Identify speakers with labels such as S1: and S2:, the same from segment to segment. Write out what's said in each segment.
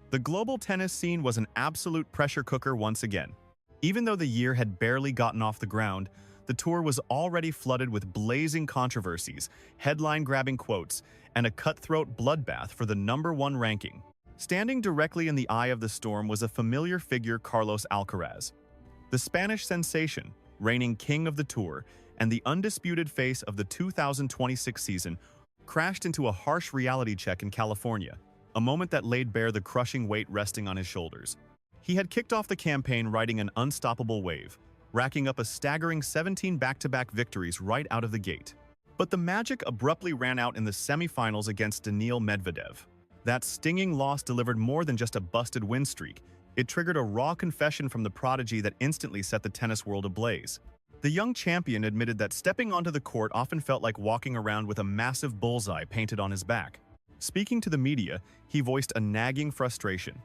S1: The global tennis scene was an absolute pressure cooker once again. Even though the year had barely gotten off the ground, the tour was already flooded with blazing controversies, headline-grabbing quotes, and a cutthroat bloodbath for the #1 ranking. Standing directly in the eye of the storm was a familiar figure, Carlos Alcaraz. The Spanish sensation, reigning king of the tour, and the undisputed face of the 2026 season crashed into a harsh reality check in California, a moment that laid bare the crushing weight resting on his shoulders. He had kicked off the campaign riding an unstoppable wave, racking up a staggering 17 back-to-back victories right out of the gate. But the magic abruptly ran out in the semifinals against Daniil Medvedev. That stinging loss delivered more than just a busted win streak. It triggered a raw confession from the prodigy that instantly set the tennis world ablaze. The young champion admitted that stepping onto the court often felt like walking around with a massive bullseye painted on his back. Speaking to the media, he voiced a nagging frustration.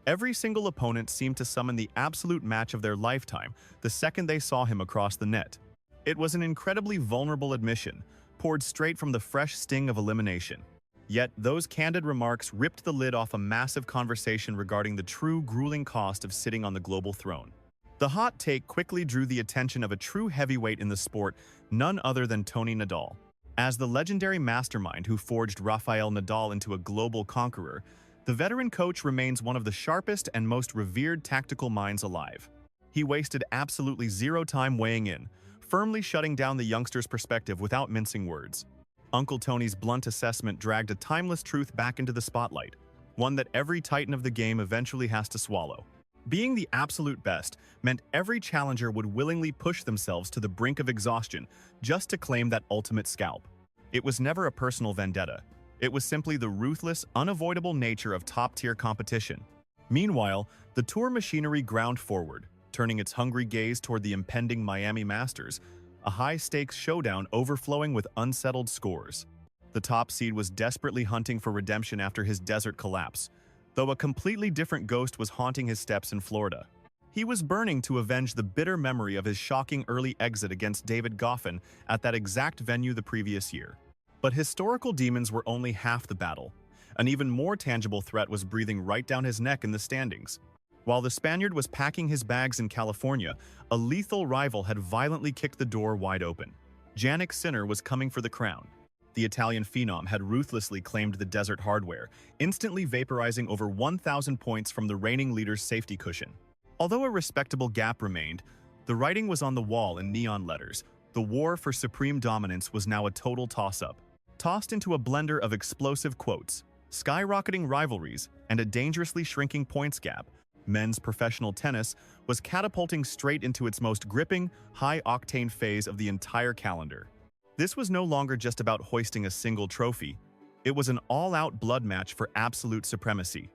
S1: Every single opponent seemed to summon the absolute match of their lifetime the second they saw him across the net. It was an incredibly vulnerable admission, poured straight from the fresh sting of elimination. Yet, those candid remarks ripped the lid off a massive conversation regarding the true grueling cost of sitting on the global throne. The hot take quickly drew the attention of a true heavyweight in the sport, none other than Tony Nadal. As the legendary mastermind who forged Rafael Nadal into a global conqueror, the veteran coach remains one of the sharpest and most revered tactical minds alive. He wasted absolutely zero time weighing in, firmly shutting down the youngster's perspective without mincing words. Uncle Tony's blunt assessment dragged a timeless truth back into the spotlight, one that every titan of the game eventually has to swallow. Being the absolute best meant every challenger would willingly push themselves to the brink of exhaustion just to claim that ultimate scalp. It was never a personal vendetta. It was simply the ruthless, unavoidable nature of top-tier competition. Meanwhile, the tour machinery ground forward, turning its hungry gaze toward the impending Miami Masters, a high-stakes showdown overflowing with unsettled scores. The top seed was desperately hunting for redemption after his desert collapse, though a completely different ghost was haunting his steps in Florida. He was burning to avenge the bitter memory of his shocking early exit against David Goffin at that exact venue the previous year. But historical demons were only half the battle. An even more tangible threat was breathing right down his neck in the standings. While the Spaniard was packing his bags in California, a lethal rival had violently kicked the door wide open. Jannik Sinner was coming for the crown. The Italian phenom had ruthlessly claimed the desert hardware, instantly vaporizing over 1,000 points from the reigning leader's safety cushion. Although a respectable gap remained, the writing was on the wall in neon letters. The war for supreme dominance was now a total toss-up. Tossed into a blender of explosive quotes, skyrocketing rivalries, and a dangerously shrinking points gap, men's professional tennis was catapulting straight into its most gripping, high-octane phase of the entire calendar. This was no longer just about hoisting a single trophy. It was an all-out blood match for absolute supremacy.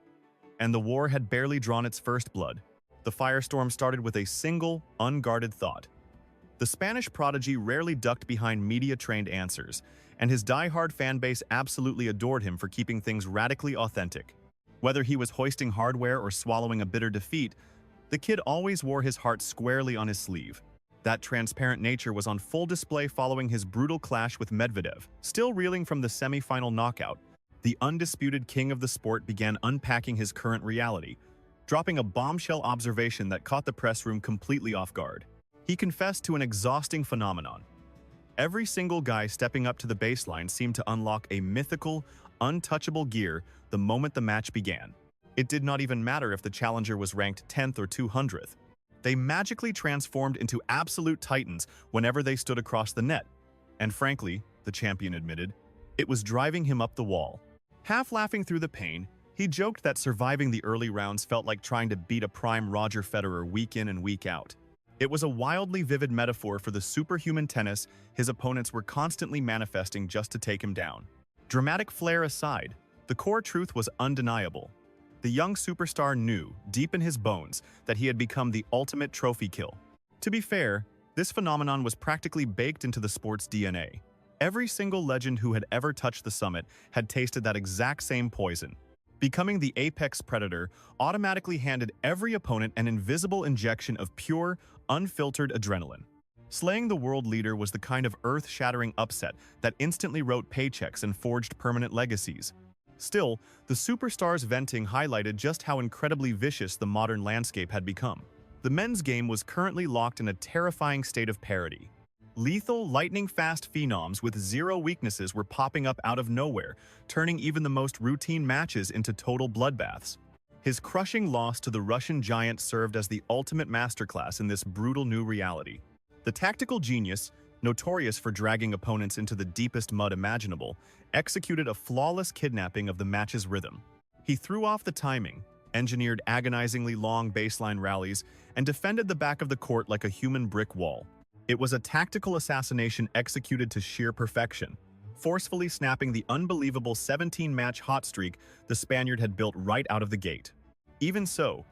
S1: And the war had barely drawn its first blood. The firestorm started with a single, unguarded thought. The Spanish prodigy rarely ducked behind media-trained answers, and his die-hard fanbase absolutely adored him for keeping things radically authentic. Whether he was hoisting hardware or swallowing a bitter defeat, the kid always wore his heart squarely on his sleeve. That transparent nature was on full display following his brutal clash with Medvedev. Still reeling from the semi-final knockout, the undisputed king of the sport began unpacking his current reality, dropping a bombshell observation that caught the press room completely off guard. He confessed to an exhausting phenomenon. Every single guy stepping up to the baseline seemed to unlock a mythical, untouchable gear the moment the match began. It did not even matter if the challenger was ranked 10th or 200th. They magically transformed into absolute titans whenever they stood across the net. And frankly, the champion admitted, it was driving him up the wall. Half laughing through the pain, he joked that surviving the early rounds felt like trying to beat a prime Roger Federer week in and week out. It was a wildly vivid metaphor for the superhuman tennis his opponents were constantly manifesting just to take him down. Dramatic flair aside, the core truth was undeniable. The young superstar knew, deep in his bones, that he had become the ultimate trophy kill. To be fair, this phenomenon was practically baked into the sport's DNA. Every single legend who had ever touched the summit had tasted that exact same poison. Becoming the apex predator automatically handed every opponent an invisible injection of pure, unfiltered adrenaline. Slaying the world leader was the kind of earth-shattering upset that instantly wrote paychecks and forged permanent legacies. Still, the superstar's venting highlighted just how incredibly vicious the modern landscape had become. The men's game was currently locked in a terrifying state of parity. Lethal, lightning-fast phenoms with zero weaknesses were popping up out of nowhere, turning even the most routine matches into total bloodbaths. His crushing loss to the Russian giant served as the ultimate masterclass in this brutal new reality. The tactical genius, notorious for dragging opponents into the deepest mud imaginable, executed a flawless kidnapping of the match's rhythm. He threw off the timing, engineered agonizingly long baseline rallies, and defended the back of the court like a human brick wall. It was a tactical assassination executed to sheer perfection, forcefully snapping the unbelievable 17-match hot streak the Spaniard had built right out of the gate. Even so,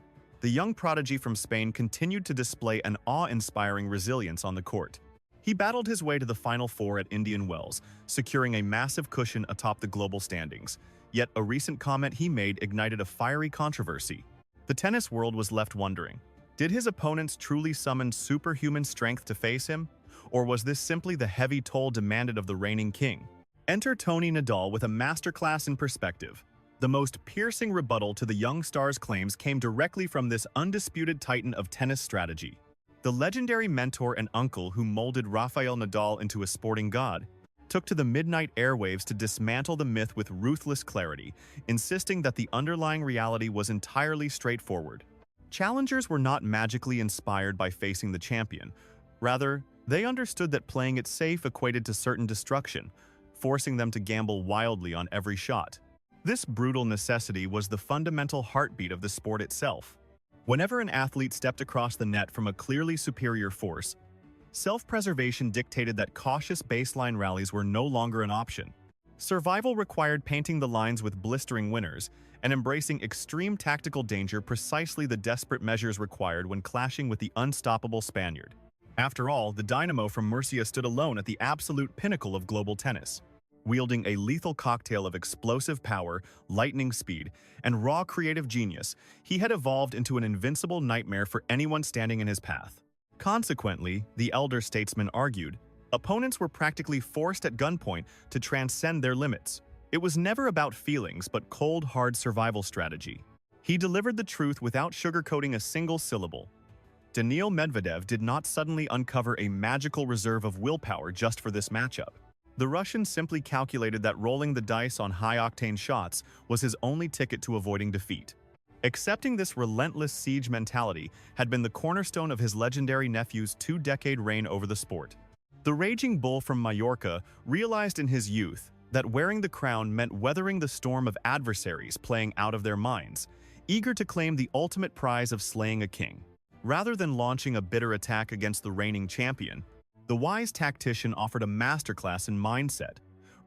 S1: the young prodigy from Spain continued to display an awe-inspiring resilience on the court. He battled his way to the Final Four at Indian Wells, securing a massive cushion atop the global standings. Yet a recent comment he made ignited a fiery controversy. The tennis world was left wondering, did his opponents truly summon superhuman strength to face him? Or was this simply the heavy toll demanded of the reigning king? Enter Tony Nadal with a masterclass in perspective. The most piercing rebuttal to the young star's claims came directly from this undisputed titan of tennis strategy. The legendary mentor and uncle who molded Rafael Nadal into a sporting god took to the midnight airwaves to dismantle the myth with ruthless clarity, insisting that the underlying reality was entirely straightforward. Challengers were not magically inspired by facing the champion. Rather, they understood that playing it safe equated to certain destruction, forcing them to gamble wildly on every shot. This brutal necessity was the fundamental heartbeat of the sport itself. Whenever an athlete stepped across the net from a clearly superior force, self-preservation dictated that cautious baseline rallies were no longer an option. Survival required painting the lines with blistering winners and embracing extreme tactical danger, precisely the desperate measures required when clashing with the unstoppable Spaniard. After all, the dynamo from Murcia stood alone at the absolute pinnacle of global tennis. Wielding a lethal cocktail of explosive power, lightning speed, and raw creative genius, he had evolved into an invincible nightmare for anyone standing in his path. Consequently, the elder statesman argued, opponents were practically forced at gunpoint to transcend their limits. It was never about feelings, but cold, hard survival strategy. He delivered the truth without sugarcoating a single syllable. Daniil Medvedev did not suddenly uncover a magical reserve of willpower just for this matchup. The Russian simply calculated that rolling the dice on high-octane shots was his only ticket to avoiding defeat. Accepting this relentless siege mentality had been the cornerstone of his legendary nephew's two-decade reign over the sport. The raging bull from Mallorca realized in his youth that wearing the crown meant weathering the storm of adversaries playing out of their minds, eager to claim the ultimate prize of slaying a king. Rather than launching a bitter attack against the reigning champion, the wise tactician offered a masterclass in mindset,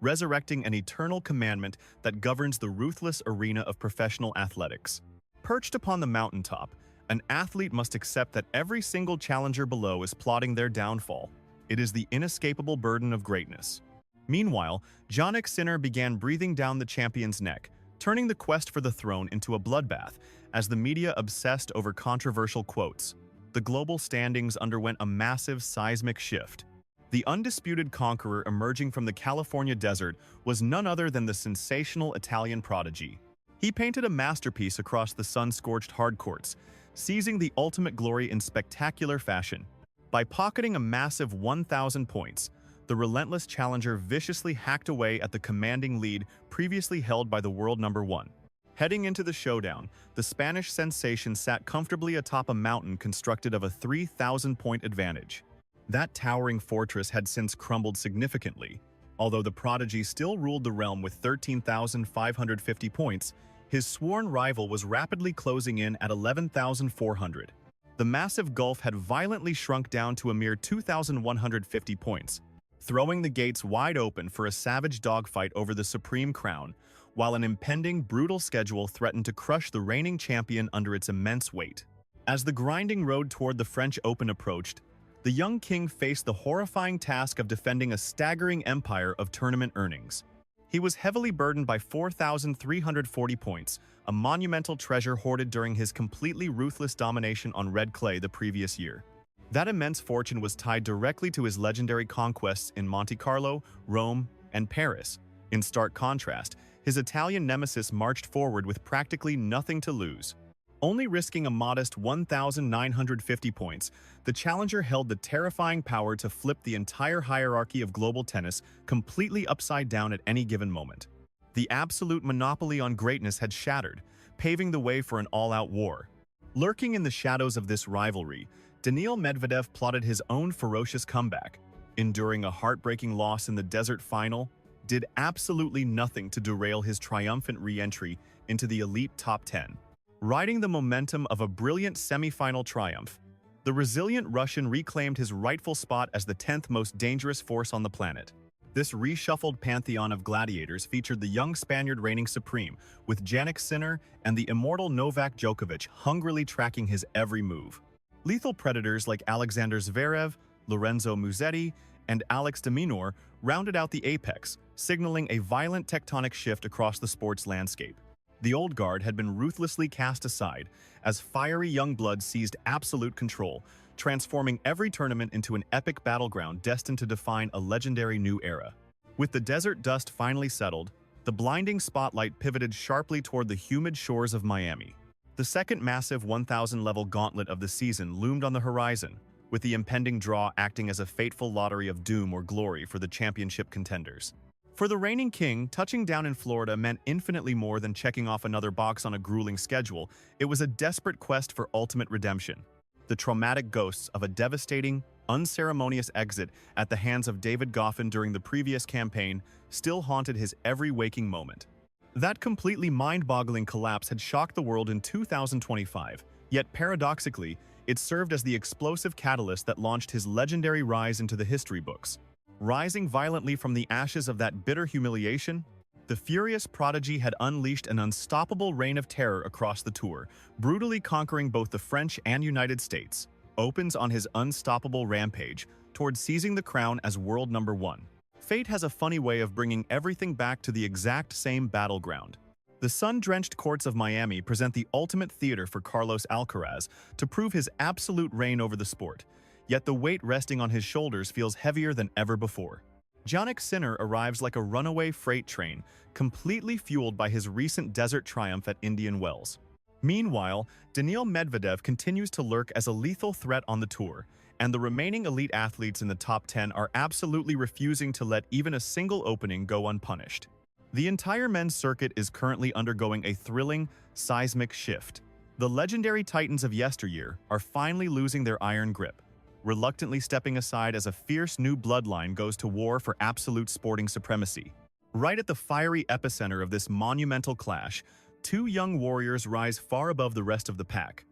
S1: resurrecting an eternal commandment that governs the ruthless arena of professional athletics. Perched upon the mountaintop, an athlete must accept that every single challenger below is plotting their downfall. It is the inescapable burden of greatness. Meanwhile, Jannik Sinner began breathing down the champion's neck, turning the quest for the throne into a bloodbath as the media obsessed over controversial quotes. The global standings underwent a massive seismic shift. The undisputed conqueror emerging from the California desert was none other than the sensational Italian prodigy. He painted a masterpiece across the sun-scorched hardcourts, seizing the ultimate glory in spectacular fashion. By pocketing a massive 1,000 points, the relentless challenger viciously hacked away at the commanding lead previously held by the world number one. Heading into the showdown, the Spanish sensation sat comfortably atop a mountain constructed of a 3,000-point advantage. That towering fortress had since crumbled significantly. Although the prodigy still ruled the realm with 13,550 points, his sworn rival was rapidly closing in at 11,400. The massive gulf had violently shrunk down to a mere 2,150 points, throwing the gates wide open for a savage dogfight over the supreme crown, while an impending, brutal schedule threatened to crush the reigning champion under its immense weight. As the grinding road toward the French Open approached, the young king faced the horrifying task of defending a staggering empire of tournament earnings. He was heavily burdened by 4,340 points, a monumental treasure hoarded during his completely ruthless domination on red clay the previous year. That immense fortune was tied directly to his legendary conquests in Monte Carlo, Rome, and Paris. In stark contrast, his Italian nemesis marched forward with practically nothing to lose. Only risking a modest 1,950 points, the challenger held the terrifying power to flip the entire hierarchy of global tennis completely upside down at any given moment. The absolute monopoly on greatness had shattered, paving the way for an all-out war. Lurking in the shadows of this rivalry, Daniil Medvedev plotted his own ferocious comeback, enduring a heartbreaking loss in the desert final, did absolutely nothing to derail his triumphant re-entry into the elite top 10. Riding the momentum of a brilliant semi-final triumph, the resilient Russian reclaimed his rightful spot as the 10th most dangerous force on the planet. This reshuffled pantheon of gladiators featured the young Spaniard reigning supreme, with Jannik Sinner and the immortal Novak Djokovic hungrily tracking his every move. Lethal predators like Alexander Zverev, Lorenzo Musetti, and Alex de Minaur rounded out the apex, signaling a violent tectonic shift across the sports landscape. The old guard had been ruthlessly cast aside as fiery young blood seized absolute control, transforming every tournament into an epic battleground destined to define a legendary new era. With the desert dust finally settled, the blinding spotlight pivoted sharply toward the humid shores of Miami. The second massive 1,000-level gauntlet of the season loomed on the horizon, with the impending draw acting as a fateful lottery of doom or glory for the championship contenders. For the reigning king, touching down in Florida meant infinitely more than checking off another box on a grueling schedule. It was a desperate quest for ultimate redemption. The traumatic ghosts of a devastating, unceremonious exit at the hands of David Goffin during the previous campaign still haunted his every waking moment. That completely mind-boggling collapse had shocked the world in 2025, yet paradoxically, it served as the explosive catalyst that launched his legendary rise into the history books. Rising violently from the ashes of that bitter humiliation, the furious prodigy had unleashed an unstoppable reign of terror across the tour, brutally conquering both the French and United States. Opens on his unstoppable rampage toward seizing the crown as world number 1. Fate has a funny way of bringing everything back to the exact same battleground. The sun-drenched courts of Miami present the ultimate theater for Carlos Alcaraz to prove his absolute reign over the sport, yet the weight resting on his shoulders feels heavier than ever before. Jannik Sinner arrives like a runaway freight train, completely fueled by his recent desert triumph at Indian Wells. Meanwhile, Daniil Medvedev continues to lurk as a lethal threat on the tour, and the remaining elite athletes in the top 10 are absolutely refusing to let even a single opening go unpunished. The entire men's circuit is currently undergoing a thrilling, seismic shift. The legendary titans of yesteryear are finally losing their iron grip, reluctantly stepping aside as a fierce new bloodline goes to war for absolute sporting supremacy. Right at the fiery epicenter of this monumental clash, two young warriors rise far above the rest of the pack: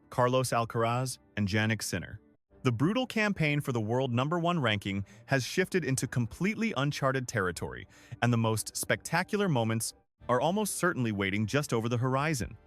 S1: Carlos Alcaraz and Jannik Sinner. The brutal campaign for the world #1 ranking has shifted into completely uncharted territory, and the most spectacular moments are almost certainly waiting just over the horizon.